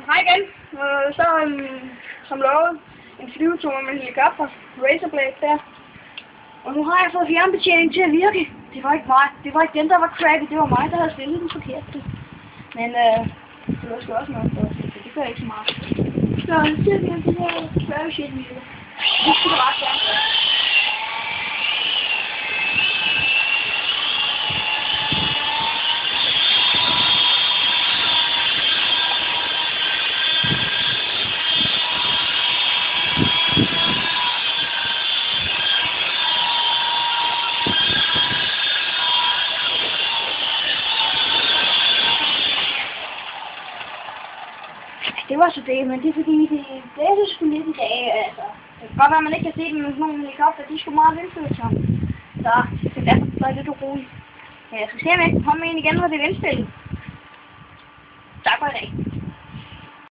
Hej igen. Som lovet en flyvetur med en helikopter, Razorblade der. Og nu har jeg fået fjernbetjeningen til at virke. Det var ikke mig. Det var ikke den, der var crappy. Det var mig, der havde stillet den forkert. Men det var sgu også noget for os. Det gør ikke så meget. Så ser vi det her crappy shit video. Det skulle da ret gerne gøre. Det var så det, men det er fordi, det er så sgu lidt i dag, altså. Det kan godt være, at man ikke kan se dem med sådan nogle helikopter, de er sgu meget vindfølsomme. Så derfor er det lidt uroligt. Men jeg skal se, om jeg kan komme ind igen, hvor det er vindstille. Tak for i dag.